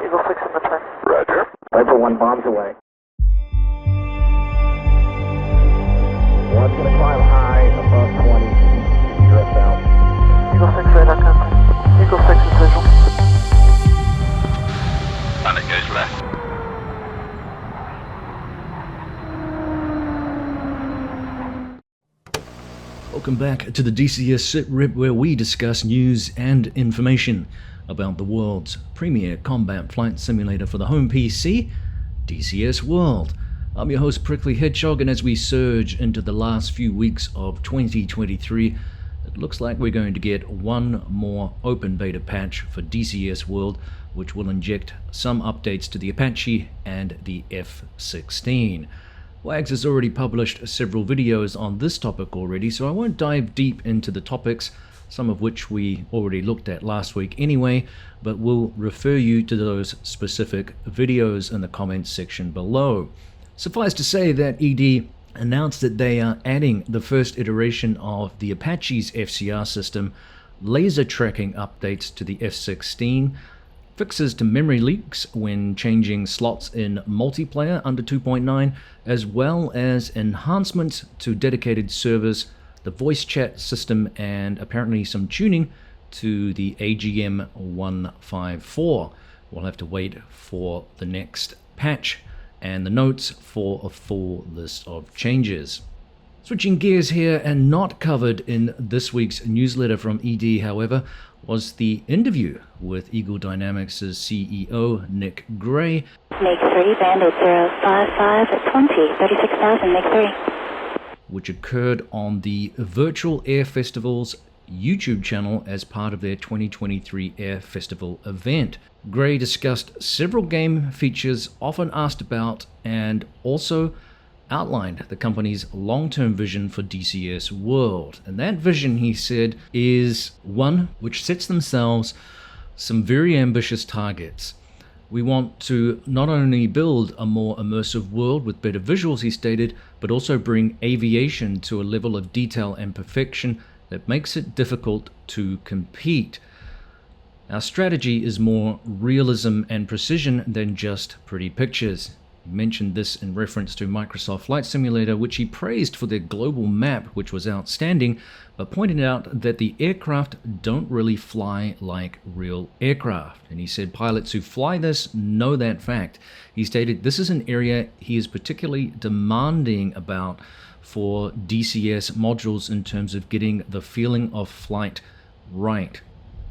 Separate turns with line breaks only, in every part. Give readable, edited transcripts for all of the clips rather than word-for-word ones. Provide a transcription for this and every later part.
Eagle 6 in the track.
Roger.
Over 1 bombs away. One's going to climb high above 20. You're south.
Eagle 6 radar contact. Eagle 6 is visual.
And it goes left.
Welcome back to the DCS SITREP, where we discuss news and information about the world's premier combat flight simulator for the home PC, DCS World. I'm your host, Prickly Hedgehog, and as we surge into the last few weeks of 2023, it looks like we're going to get one more open beta patch for DCS World, which will inject some updates to the Apache and the F-16. Wags has already published several videos on this topic already, so I won't dive deep into the topics, some of which we already looked at last week anyway, but we'll refer you to those specific videos in the comments section below. Suffice to say that ED announced that they are adding the first iteration of the Apache's FCR system, laser tracking updates to the F-16, fixes to memory leaks when changing slots in multiplayer under 2.9, as well as enhancements to dedicated servers, the voice chat system, and apparently some tuning to the AGM 154. We'll have to wait for the next patch and the notes for a full list of changes. Switching gears here, and not covered in this week's newsletter from ED, however, was the interview with Eagle Dynamics' CEO, Nick Gray.
Make 3, bandit 055 at 20, 36,000, make 3.
Which occurred on the Virtual Air Festival's YouTube channel as part of their 2023 Air Festival event. Gray discussed several game features often asked about and also outlined the company's long-term vision for DCS World. And that vision, he said, is one which sets themselves some very ambitious targets. We want to not only build a more immersive world with better visuals, he stated, but also bring aviation to a level of detail and perfection that makes it difficult to compete. Our strategy is more realism and precision than just pretty pictures. He mentioned this in reference to Microsoft Flight Simulator, which he praised for their global map, which was outstanding, but pointed out that the aircraft don't really fly like real aircraft. And he said pilots who fly this know that fact. He stated this is an area he is particularly demanding about for DCS modules in terms of getting the feeling of flight right.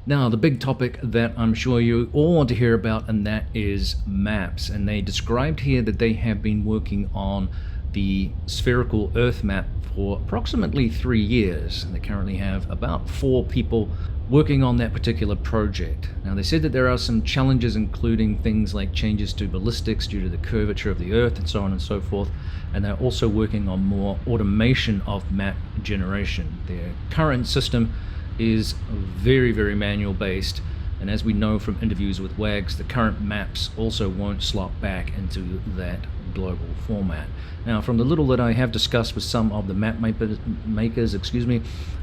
Now, the big topic that I'm sure you all want to hear about, and that is maps. And they described here that they have been working on the spherical Earth map for approximately 3 years. And they currently have about 4 people working on that particular project. Now, they said that there are some challenges, including things like changes to ballistics due to the curvature of the Earth and so on and so forth. And they're also working on more automation of map generation. Their current system is very, very manual based, and as we know from interviews with Wags, the current maps also won't slot back into that global format. Now, from the little that I have discussed with some of the map makers,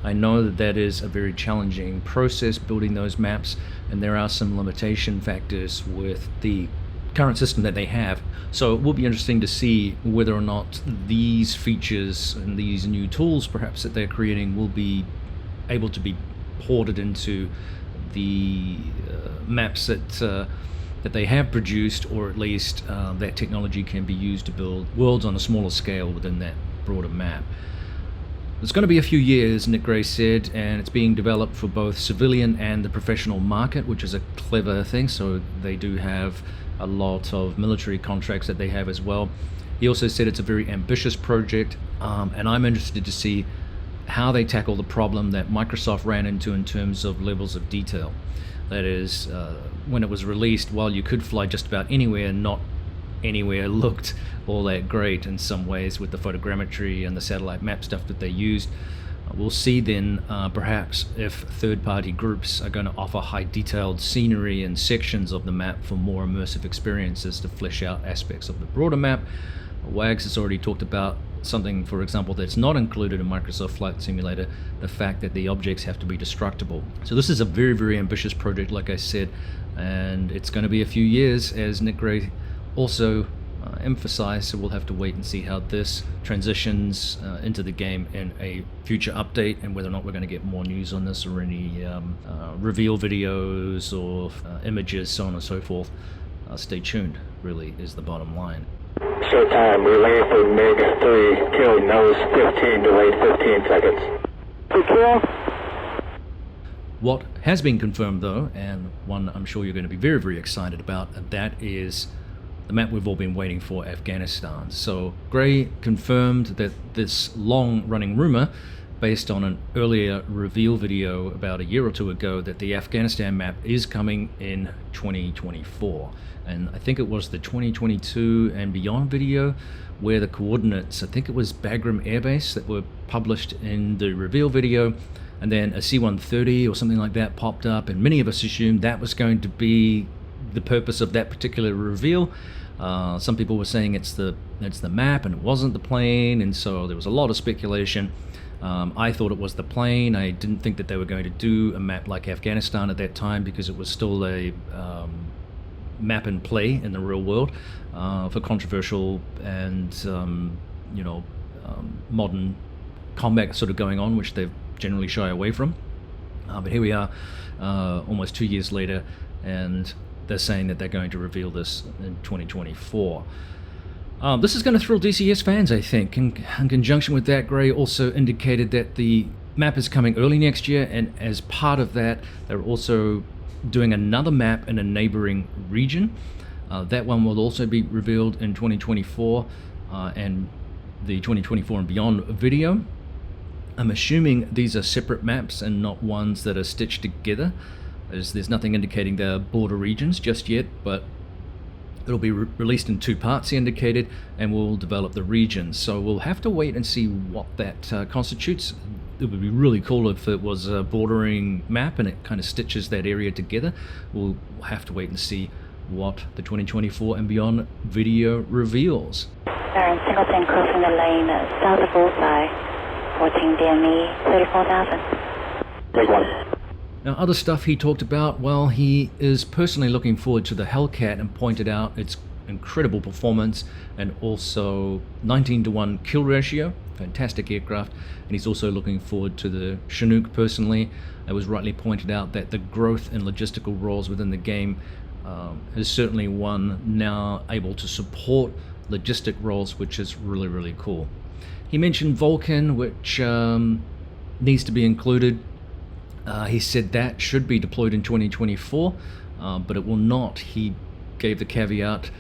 I know that that is a very challenging process, building those maps, and there are some limitation factors with the current system that they have. So it will be interesting to see whether or not these features and these new tools perhaps that they're creating will be able to be ported into the maps that they have produced, or at least that technology can be used to build worlds on a smaller scale within that broader map. It's going to be a few years, Nick Gray said, and it's being developed for both civilian and the professional market, which is a clever thing. So they do have a lot of military contracts that they have as well. He also said it's a very ambitious project, and I'm interested to see how they tackle the problem that Microsoft ran into in terms of levels of detail. That is, when it was released, while you could fly just about anywhere, not anywhere looked all that great in some ways with the photogrammetry and the satellite map stuff that they used. We'll see then perhaps if third-party groups are going to offer high detailed scenery and sections of the map for more immersive experiences to flesh out aspects of the broader map. Wags has already talked about something, for example, that's not included in Microsoft Flight Simulator, the fact that the objects have to be destructible. So this is a very, very ambitious project, like I said, and it's going to be a few years, as Nick Gray also emphasized, so we'll have to wait and see how this transitions into the game in a future update, and whether or not we're going to get more news on this or any reveal videos or images, so on and so forth. Stay tuned, really, is the bottom line.
Showtime, relay for MiG-3, kill nose 15, delayed 15 seconds.
Secure.
What has been confirmed though, and one I'm sure you're going to be very, very excited about, and that is the map we've all been waiting for, Afghanistan. So Gray confirmed that this long-running rumor, based on an earlier reveal video about a year or two ago, that the Afghanistan map is coming in 2024. And I think it was the 2022 and beyond video where the coordinates, I think it was Bagram Air Base, that were published in the reveal video, and then a C-130 or something like that popped up, and many of us assumed that was going to be the purpose of that particular reveal. Some people were saying it's the map and it wasn't the plane, and so there was a lot of speculation. I thought it was the plane. I didn't think that they were going to do a map like Afghanistan at that time, because it was still a map in play in the real world for controversial and modern combat sort of going on, which they've generally shy away from. But here we are, almost 2 years later, and they're saying that they're going to reveal this in 2024. This is going to thrill DCS fans, I think. In conjunction with that, Gray also indicated that the map is coming early next year, and as part of that, they're also doing another map in a neighboring region. That one will also be revealed in 2024, and the 2024 and beyond video. I'm assuming these are separate maps and not ones that are stitched together, as there's nothing indicating they're border regions just yet, but it'll be released in two parts, he indicated, and we'll develop the regions. So we'll have to wait and see what that constitutes. It would be really cool if it was a bordering map and it kind of stitches that area together. We'll have to wait and see what the 2024 and beyond video reveals.
Baron Singleton crossing the lane south of Bullseye. 14 DME, 34,000.
Take one.
Now, other stuff he talked about, well, he is personally looking forward to the Hellcat and pointed out its incredible performance and also 19-to-1 kill ratio, fantastic aircraft, and he's also looking forward to the Chinook personally. It was rightly pointed out that the growth in logistical roles within the game is certainly one now able to support logistic roles, which is really, really cool. He mentioned Vulcan, which needs to be included. He said that should be deployed in 2024, but it will not. He gave the caveat,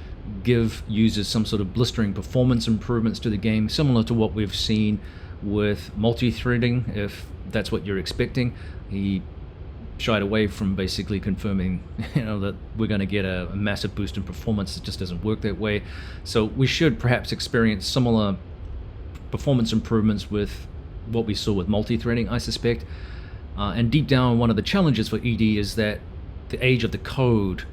give users some sort of blistering performance improvements to the game, similar to what we've seen with multi-threading, if that's what you're expecting. He shied away from basically confirming that we're going to get a massive boost in performance. It just doesn't work that way. So we should perhaps experience similar performance improvements with what we saw with multi-threading, I suspect. And deep down, one of the challenges for ED is that the age of the code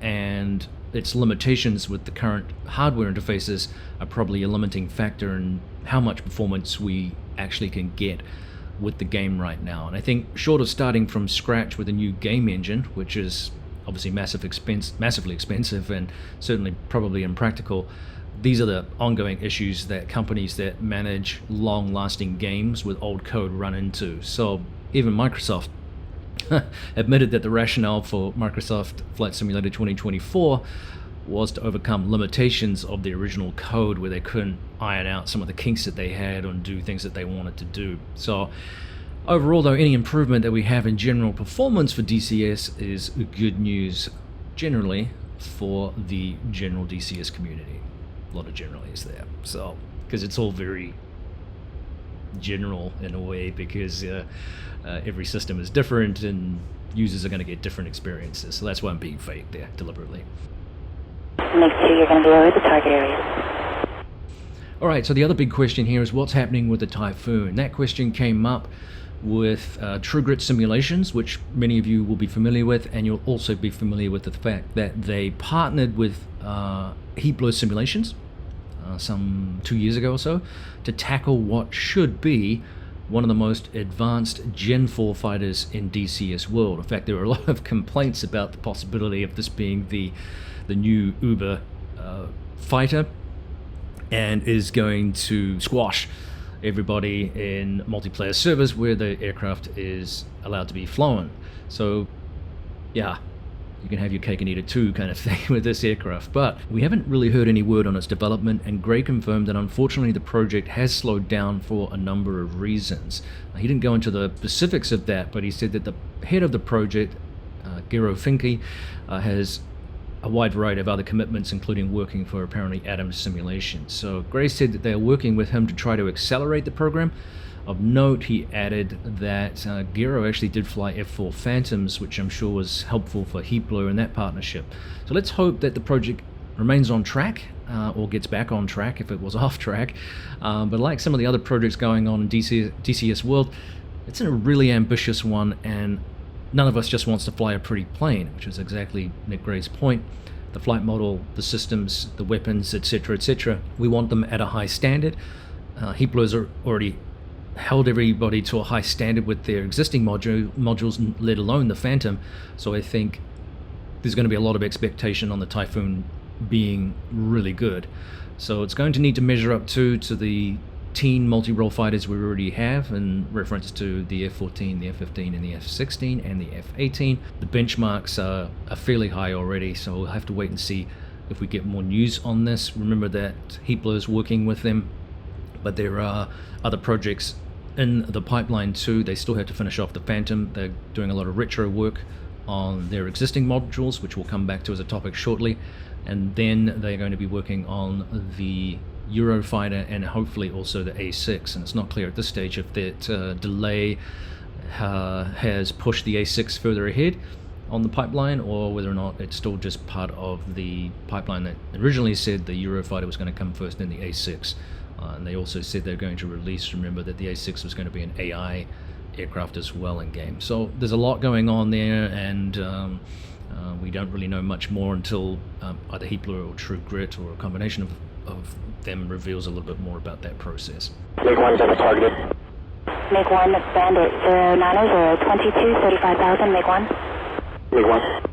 and its limitations with the current hardware interfaces are probably a limiting factor in how much performance we actually can get with the game right now. And I think short of starting from scratch with a new game engine, which is obviously massively expensive and certainly probably impractical, these are the ongoing issues that companies that manage long-lasting games with old code run into. So even Microsoft admitted that the rationale for Microsoft Flight Simulator 2024 was to overcome limitations of the original code, where they couldn't iron out some of the kinks that they had and do things that they wanted to do. So overall, though, any improvement that we have in general performance for DCS is good news generally for the general DCS community. A lot of generalities there, so because it's all very general in a way, because every system is different and users are going to get different experiences. So that's why I'm being vague there deliberately.
Make sure you're going to be over the target area.
All right, so the other big question here is what's happening with the Typhoon. That question came up with True Grit Simulations, which many of you will be familiar with, and you'll also be familiar with the fact that they partnered with Heatblur Simulations some 2 years ago or so to tackle what should be one of the most advanced Gen 4 fighters in DCS world. In fact, there were a lot of complaints about the possibility of this being the new Uber fighter, and is going to squash everybody in multiplayer servers where the aircraft is allowed to be flown. So yeah, you can have your cake and eat it too kind of thing with this aircraft. But we haven't really heard any word on its development, and Gray confirmed that unfortunately the project has slowed down for a number of reasons. He didn't go into the specifics of that, but he said that the head of the project, Eurofighter, has a wide variety of other commitments, including working for apparently Adams Simulation. So Gray said that they are working with him to try to accelerate the program. Of note, he added that Gero actually did fly F-4 Phantoms, which I'm sure was helpful for Heatblur in that partnership. So let's hope that the project remains on track, or gets back on track if it was off track. But like some of the other projects going on in DCS world, it's a really ambitious one, and none of us just wants to fly a pretty plane, which is exactly Nick Gray's point. The flight model, the systems, the weapons, etc., etc. We want them at a high standard. Heatblur's are already held everybody to a high standard with their existing modules, let alone the Phantom. So I think there's going to be a lot of expectation on the Typhoon being really good. So it's going to need to measure up to the teen multi-role fighters we already have, in reference to the F-14, the F-15, and the F-16, and the F-18. The benchmarks are fairly high already, so we'll have to wait and see if we get more news on this. Remember that Heatblur is working with them, but there are other projects in the pipeline too. They still have to finish off the Phantom. They're doing a lot of retro work on their existing modules, which we'll come back to as a topic shortly, and then they're going to be working on the Eurofighter and hopefully also the A6. And it's not clear at this stage if that delay has pushed the A6 further ahead on the pipeline, or whether or not it's still just part of the pipeline that originally said the Eurofighter was going to come first, then the A6. And they also said they're going to release, remember, that the A6 was going to be an AI aircraft as well in game. So there's a lot going on there, and we don't really know much more until either Heatblur or True Grit, or a combination of them, reveals a little bit more about that process.
Make 1 double targeted.
Make 1, Bandit 09022, 35,000, make 1.
Make 1.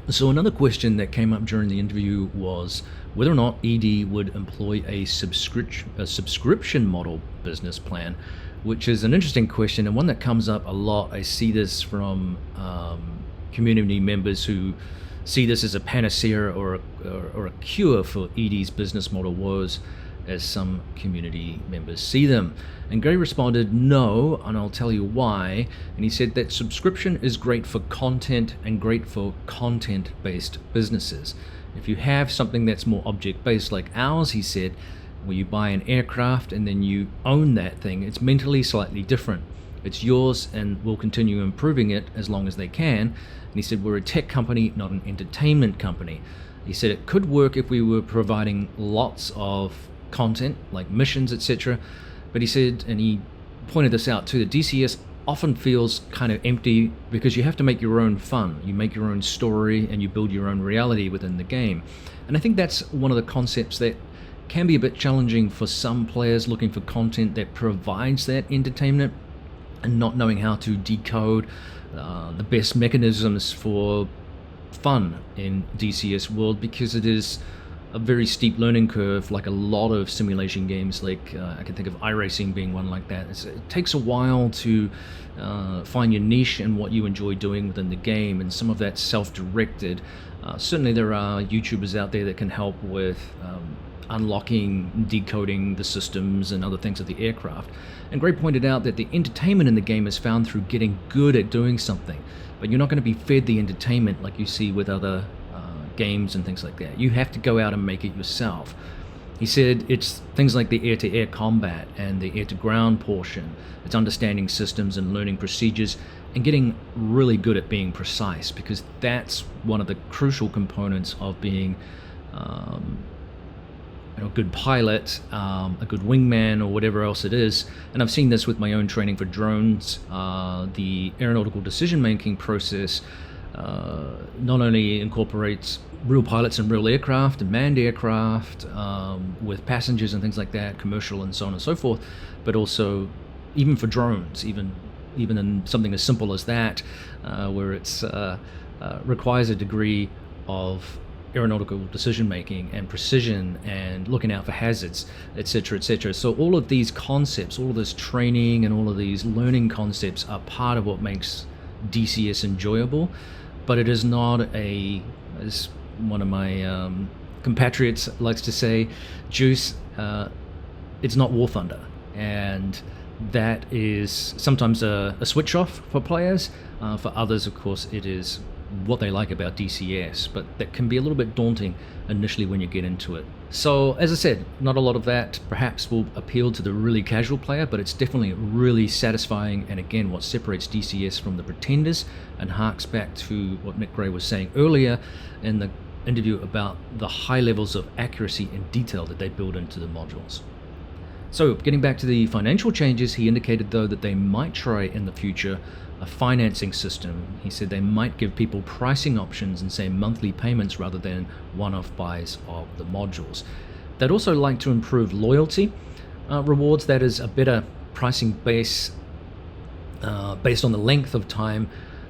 So another question that came up during the interview was whether or not ED would employ a subscription model business plan, which is an interesting question and one that comes up a lot. I see this from community members who see this as a panacea or a cure for ED's business model woes, as some community members see them. And Gray responded, no, and I'll tell you why. And he said that subscription is great for content and great for content-based businesses. If you have something that's more object-based like ours, he said, where you buy an aircraft and then you own that thing, it's mentally slightly different. It's yours, and we'll continue improving it as long as they can. And he said, we're a tech company, not an entertainment company. He said it could work if we were providing lots of content, like missions, etc. But he said, and he pointed this out too, that DCS often feels kind of empty because you have to make your own fun. You make your own story and you build your own reality within the game. And I think that's one of the concepts that can be a bit challenging for some players looking for content that provides that entertainment, and not knowing how to decode the best mechanisms for fun in DCS world, because it is a very steep learning curve, like a lot of simulation games. Like I can think of iRacing being one like that. It takes a while to find your niche and what you enjoy doing within the game, and some of that's self-directed. Certainly there are YouTubers out there that can help with unlocking, decoding the systems and other things of the aircraft. And Gray pointed out that the entertainment in the game is found through getting good at doing something, but you're not going to be fed the entertainment like you see with other games and things like that. You have to go out and make it yourself. He said it's things like the air-to-air combat and the air-to-ground portion. It's understanding systems and learning procedures and getting really good at being precise, because that's one of the crucial components of being a good pilot, a good wingman, or whatever else it is. And I've seen this with my own training for drones. The aeronautical decision-making process not only incorporates real pilots and real aircraft and manned aircraft with passengers and things like that, commercial and so on and so forth, but also even for drones, even in something as simple as that, where it's requires a degree of aeronautical decision making and precision and looking out for hazards, etc., etc. So all of these concepts, all of this training and all of these learning concepts are part of what makes DCS enjoyable, but it is not as one of my compatriots likes to say, Juice, it's not War Thunder. And that is sometimes a switch off for players. For others, of course, it is what they like about DCS, but that can be a little bit daunting initially when you get into it. So, as I said, not a lot of that perhaps will appeal to the really casual player, but it's definitely really satisfying, and again, what separates DCS from the pretenders, and harks back to what Nick Gray was saying earlier in the interview about the high levels of accuracy and detail that they build into the modules. So, getting back to the financial changes, he indicated though that they might try in the future a financing system. He said they might give people pricing options and say monthly payments rather than one-off buys of the modules. They'd also like to improve loyalty rewards, that is a better pricing base based on the length of time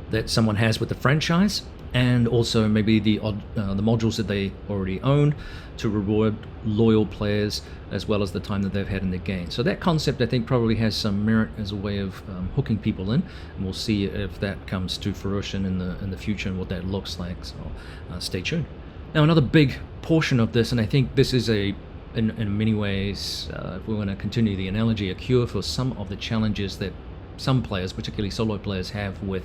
that someone has with the franchise, and also maybe the modules that they already own to reward loyal players as well as the time that they've had in the game. So that concept, I think, probably has some merit as a way of hooking people in, and we'll see if that comes to fruition in the future and what that looks like. So stay tuned. Now, another big portion of this, and I think this is in many ways, if we want to continue the analogy, a cure for some of the challenges that some players, particularly solo players, have with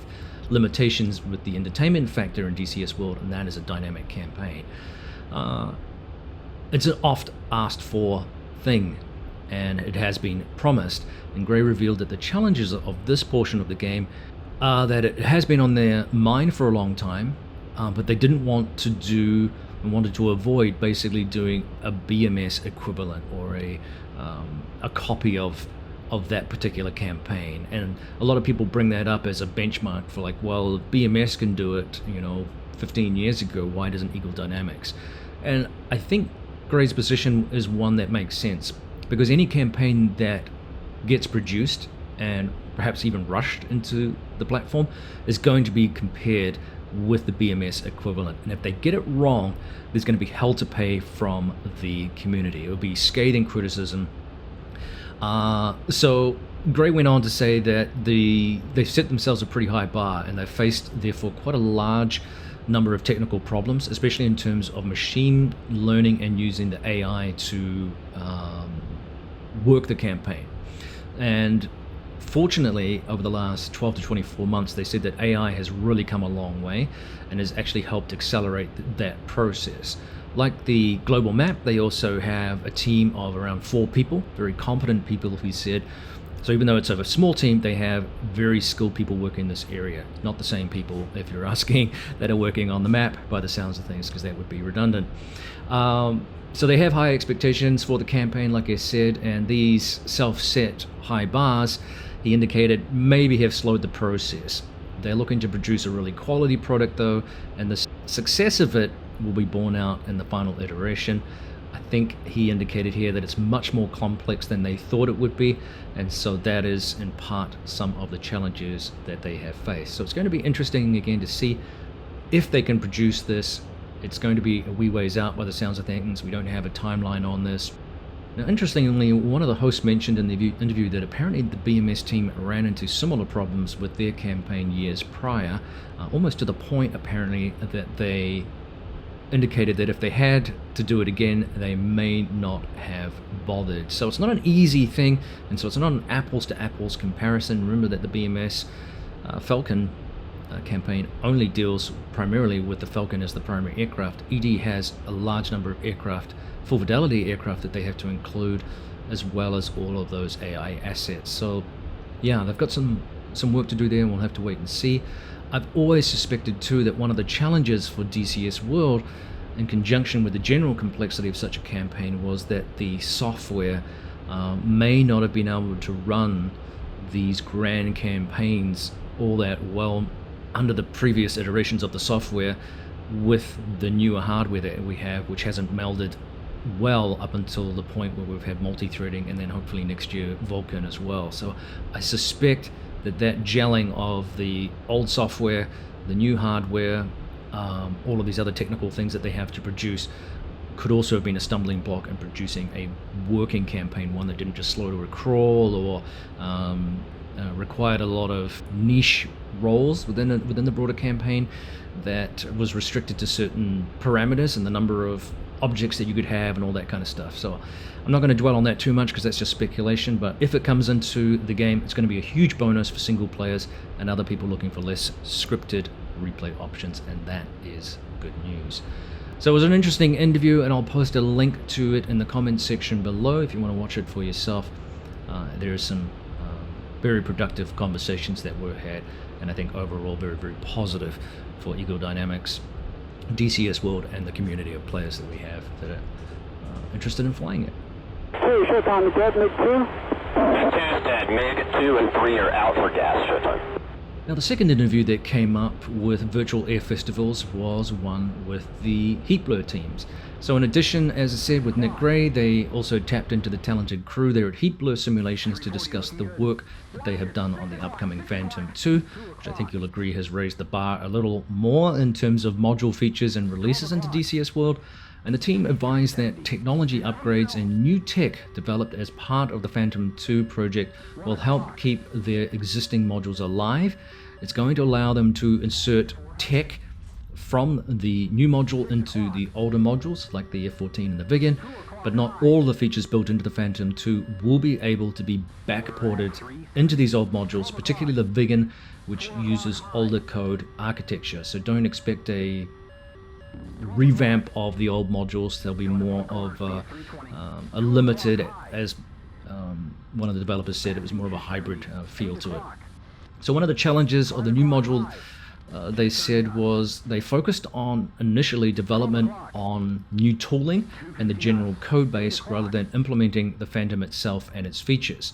limitations with the entertainment factor in DCS world, and that is a dynamic campaign. It's an oft asked for thing, and it has been promised, and Gray revealed that the challenges of this portion of the game are that it has been on their mind for a long time, but they didn't want to do and wanted to avoid basically doing a BMS equivalent or a copy of that particular campaign. And a lot of people bring that up as a benchmark for like, well, if BMS can do it, 15 years ago, why doesn't Eagle Dynamics? And I think Gray's position is one that makes sense, because any campaign that gets produced and perhaps even rushed into the platform is going to be compared with the BMS equivalent, and if they get it wrong, there's going to be hell to pay from the community. It will be scathing criticism. So Gray went on to say that they've set themselves a pretty high bar, and they've faced therefore quite a large number of technical problems, especially in terms of machine learning and using the AI to work the campaign. And fortunately, over the last 12 to 24 months, they said that AI has really come a long way and has actually helped accelerate that process. Like the global map, they also have a team of around 4 people, very competent people, he said. So even though it's a small team, they have very skilled people working in this area. Not the same people, if you're asking, that are working on the map by the sounds of things, because that would be redundant. So they have high expectations for the campaign, like I said, and these self-set high bars, he indicated, maybe have slowed the process. They're looking to produce a really quality product though, and the success of it will be borne out in the final iteration. I think he indicated here that it's much more complex than they thought it would be, and so that is in part some of the challenges that they have faced. So it's going to be interesting again to see if they can produce this. It's going to be a wee ways out by the sounds of things. We don't have a timeline on this. Now, interestingly, one of the hosts mentioned in the interview that apparently the BMS team ran into similar problems with their campaign years prior, almost to the point apparently that they indicated that if they had to do it again, they may not have bothered. So it's not an easy thing, and so it's not an apples to apples comparison. Remember that the BMS Falcon campaign only deals primarily with the Falcon as the primary aircraft. ED has a large number of aircraft, full fidelity aircraft, that they have to include, as well as all of those AI assets. So yeah, they've got some work to do there, and we'll have to wait and see. I've always suspected too that one of the challenges for DCS World, in conjunction with the general complexity of such a campaign, was that the software may not have been able to run these grand campaigns all that well under the previous iterations of the software with the newer hardware that we have, which hasn't melded well up until the point where we've had multi-threading, and then hopefully next year Vulkan as well. So I suspect that gelling of the old software, the new hardware, all of these other technical things that they have to produce could also have been a stumbling block in producing a working campaign, one that didn't just slow to a crawl or required a lot of niche roles within the broader campaign, that was restricted to certain parameters and the number of objects that you could have and all that kind of stuff. So I'm not going to dwell on that too much because that's just speculation, but if it comes into the game, it's going to be a huge bonus for single players and other people looking for less scripted replay options, and that is good news. So it was an interesting interview, and I'll post a link to it in the comments section below if you want to watch it for yourself. There are some very productive conversations that were had, and I think overall very, very positive for Eagle Dynamics, DCS World, and the community of players that we have that are interested in flying it.
Hey, showtime is dead, MiG-2.
MiG-2's dead. MiG-2 and 3 are out for gas. Showtime.
Now, the second interview that came up with Virtual Air Festivals was one with the Heatblur teams. So in addition, as I said, with Nick Gray, they also tapped into the talented crew there at Heatblur Simulations to discuss the work that they have done on the upcoming Phantom 2, which I think you'll agree has raised the bar a little more in terms of module features and releases into DCS World. And the team advised that technology upgrades and new tech developed as part of the Phantom 2 project will help keep their existing modules alive. It's going to allow them to insert tech from the new module into the older modules like the F-14 and the Viggen, but not all the features built into the Phantom 2 will be able to be backported into these old modules, particularly the Viggen, which uses older code architecture. So don't expect a revamp of the old modules. There'll be more of a limited, as one of the developers said, it was more of a hybrid feel to it. So one of the challenges of the new module, they said, was they focused on initially development on new tooling and the general code base rather than implementing the Phantom itself and its features.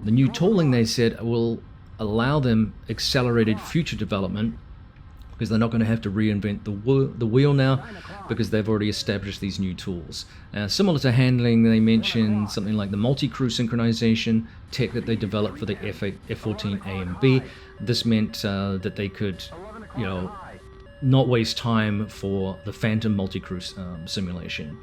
The new tooling, they said, will allow them accelerated future development because they're not going to have to reinvent the wheel now because they've already established these new tools. Similar to handling, they mentioned something like the multi-crew synchronization tech that they developed for the F-14 A and B. This meant that they could, not waste time for the Phantom multi-crew simulation.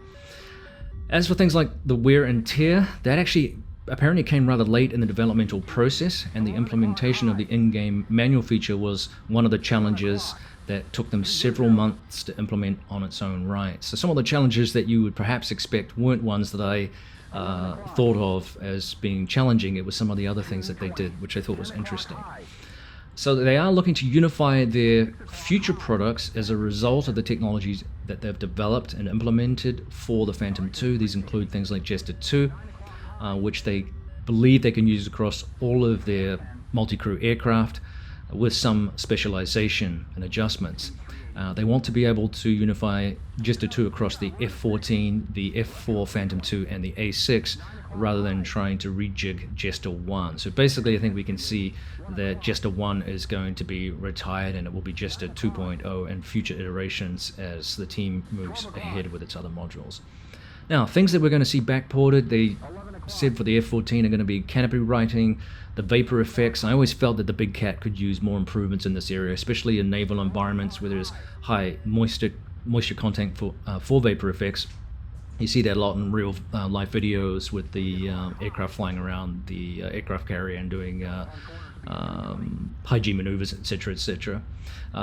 As for things like the wear and tear, that actually apparently came rather late in the developmental process, and the implementation of the in-game manual feature was one of the challenges that took them several months to implement on its own right. So some of the challenges that you would perhaps expect weren't ones that I thought of as being challenging. It was some of the other things that they did, which I thought was interesting. So they are looking to unify their future products as a result of the technologies that they've developed and implemented for the Phantom 2. These include things like Jester 2, which they believe they can use across all of their multi-crew aircraft with some specialization and adjustments. They want to be able to unify Jester 2 across the F-14, the F-4 Phantom 2, and the A6, rather than trying to rejig Jester 1. So basically, I think we can see that Jester 1 is going to be retired, and it will be Jester 2.0 and future iterations as the team moves ahead with its other modules. Now, things that we're going to see backported, they said for the F-14 are going to be canopy writing, the vapor effects. I always felt that the Big Cat could use more improvements in this area, especially in naval environments where there's high moisture content for vapor effects. You see that a lot in real life videos with the aircraft flying around the aircraft carrier and doing high G maneuvers, etc., etc.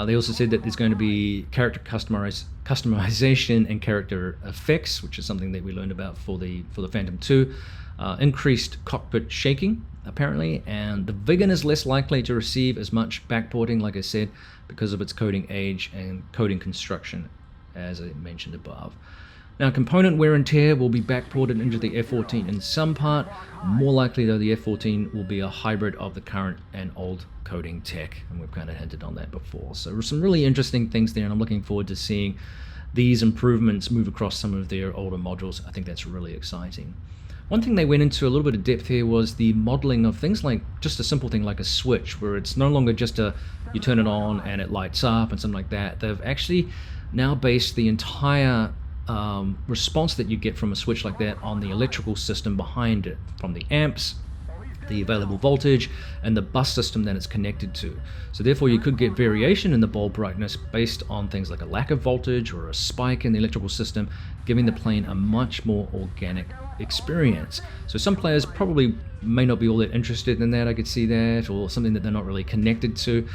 They also said that there's going to be character customization and character effects, which is something that we learned about for the Phantom 2. Increased cockpit shaking, apparently, and the Viggen is less likely to receive as much backporting, like I said, because of its coding age and coding construction, as I mentioned above. Now, component wear and tear will be backported into the F-14 in some part. More likely, though, the F-14 will be a hybrid of the current and old coding tech, and we've kind of hinted on that before. So there's some really interesting things there, and I'm looking forward to seeing these improvements move across some of their older modules. I think that's really exciting. One thing they went into a little bit of depth here was the modeling of things like just a simple thing like a switch, where it's no longer just you turn it on and it lights up and something like that. They've actually now based the entire response that you get from a switch like that on the electrical system behind it, from the amps, the available voltage, and the bus system that it's connected to. So therefore you could get variation in the bulb brightness based on things like a lack of voltage or a spike in the electrical system, giving the plane a much more organic experience. So some players probably may not be all that interested in that, I could see that, or something that they're not really connected to.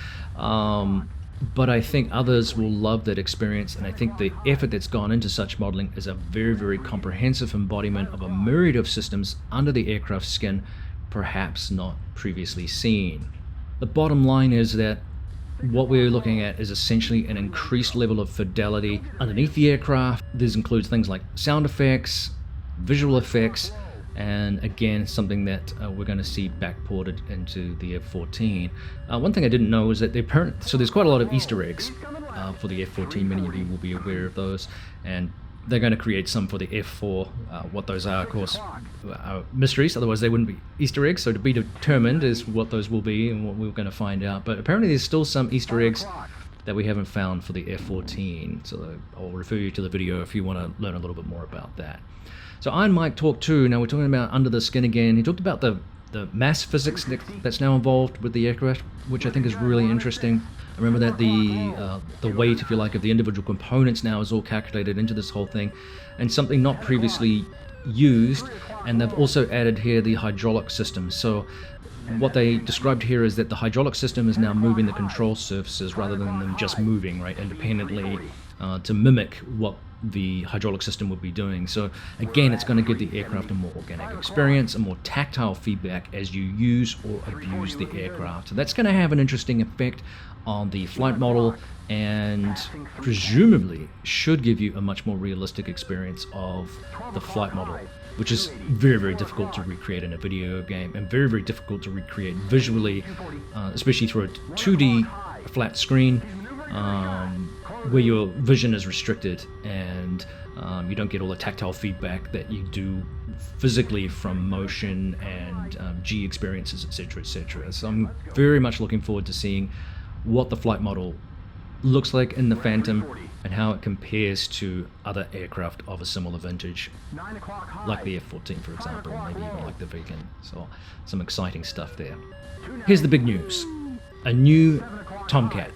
But I think others will love that experience, and I think the effort that's gone into such modeling is a very, very comprehensive embodiment of a myriad of systems under the aircraft skin, perhaps not previously seen. The bottom line is that what we're looking at is essentially an increased level of fidelity underneath the aircraft. This includes things like sound effects, visual effects, and again, something that we're going to see backported into the F-14. One thing I didn't know is that so there's quite a lot of Easter eggs for the F-14. Many of you will be aware of those, and they're going to create some for the F4. What those are, of course, are mysteries, otherwise they wouldn't be Easter eggs, so to be determined is what those will be and what we're going to find out. But apparently there's still some Easter eggs that we haven't found for the F-14, so I'll refer you to the video if you want to learn a little bit more about that. So Iron Mike talked too, now we're talking about under the skin again. He talked about the mass physics that's now involved with the aircraft, which I think is really interesting. Remember that the weight, if you like, of the individual components now is all calculated into this whole thing, and something not previously used. And they've also added here the hydraulic system. So what they described here is that the hydraulic system is now moving the control surfaces rather than them just moving right independently to mimic what the hydraulic system would be doing. So again, it's going to give the aircraft a more organic experience, a more tactile feedback as you use or abuse the aircraft. So that's going to have an interesting effect on the flight model, and presumably should give you a much more realistic experience of the flight model, which is very, very difficult to recreate in a video game, and very, very difficult to recreate visually, especially through a 2D flat screen, where your vision is restricted and you don't get all the tactile feedback that you do physically from motion and G experiences, etc., etc. So I'm very much looking forward to seeing what the flight model looks like in the Phantom and how it compares to other aircraft of a similar vintage, like the F-14 for example, maybe even like the Vegan. So some exciting stuff there. Here's the big news: a new Tomcat,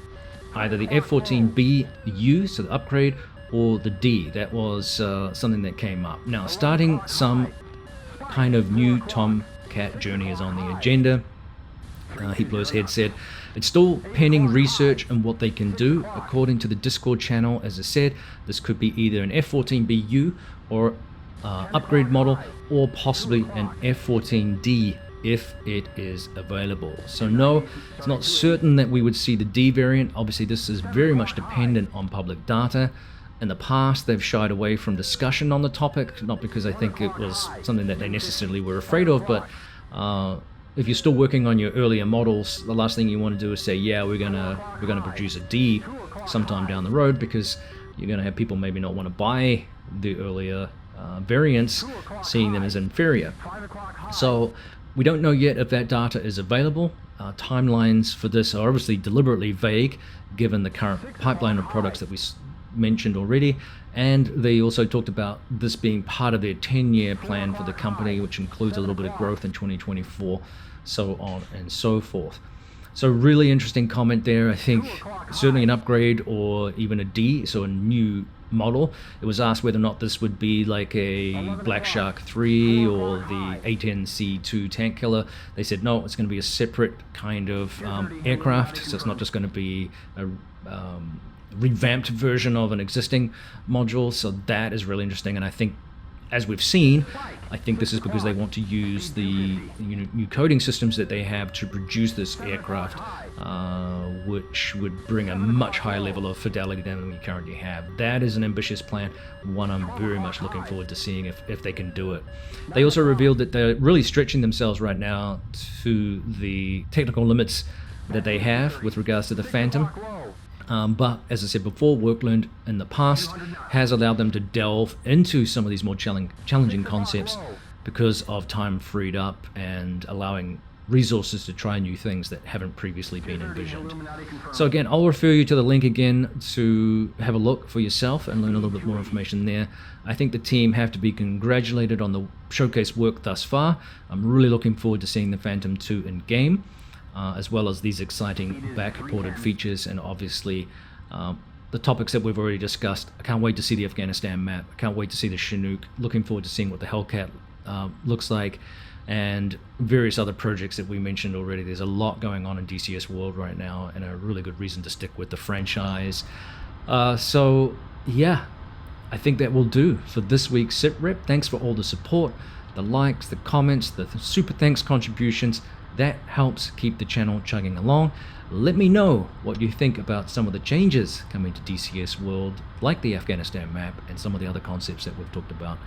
either the F-14 B U, so the upgrade, or the D. That was something that came up. Now, starting some kind of new Tomcat journey is on the agenda. Heatblur's head said it's still pending research and what they can do. According to the Discord channel, as I said, this could be either an F-14 B U or upgrade model, or possibly an F-14 D if it is available. So no, it's not certain that we would see the D variant. Obviously this is very much dependent on public data. In the past they've shied away from discussion on the topic, not because I think it was something that they necessarily were afraid of, but if you're still working on your earlier models, the last thing you want to do is say, yeah, we're gonna produce a D sometime down the road, because you're gonna have people maybe not want to buy the earlier variants, seeing them as inferior. So we don't know yet if that data is available. Timelines for this are obviously deliberately vague, given the current pipeline of products that we mentioned already, and they also talked about this being part of their 10-year plan for the company, which includes a little bit of growth in 2024, so on and so forth. So really interesting comment there. I think certainly an upgrade or even a D, so a new model. It was asked whether or not this would be like a Black Shark 3 or the A-10C2 tank killer. They said no, it's going to be a separate kind of aircraft, so it's not just going to be a revamped version of an existing module. So that is really interesting, and I think, as we've seen, I think this is because they want to use the new coding systems that they have to produce this aircraft, which would bring a much higher level of fidelity than we currently have. That is an ambitious plan, one I'm very much looking forward to seeing if they can do it. They also revealed that they're really stretching themselves right now to the technical limits that they have with regards to the Phantom. But as I said before, work learned in the past has allowed them to delve into some of these more challenging concepts because of time freed up and allowing resources to try new things that haven't previously been envisioned. So again, I'll refer you to the link again to have a look for yourself and learn a little bit more information there. I think the team have to be congratulated on the showcase work thus far. I'm really looking forward to seeing the Phantom 2 in game, as well as these exciting back-ported features and obviously the topics that we've already discussed. I can't wait to see the Afghanistan map. I can't wait to see the Chinook. Looking forward to seeing what the Hellcat looks like, and various other projects that we mentioned already. There's a lot going on in DCS world right now, and a really good reason to stick with the franchise. So yeah, I think that will do for this week's SITREP. Thanks for all the support, the likes, the comments, the super thanks contributions. That helps keep the channel chugging along. Let me know what you think about some of the changes coming to DCS world, like the Afghanistan map and some of the other concepts that we've talked about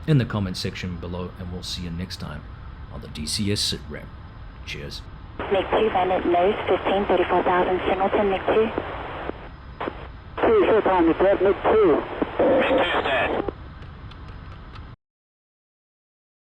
in the comment section below, and we'll see you next time on the DCS SITREP. Cheers.
MiG-2, Bandit nose, 15, 34,000, Singleton, MiG-2.
2 showtime, MiG-2.
MiG-2 is dead.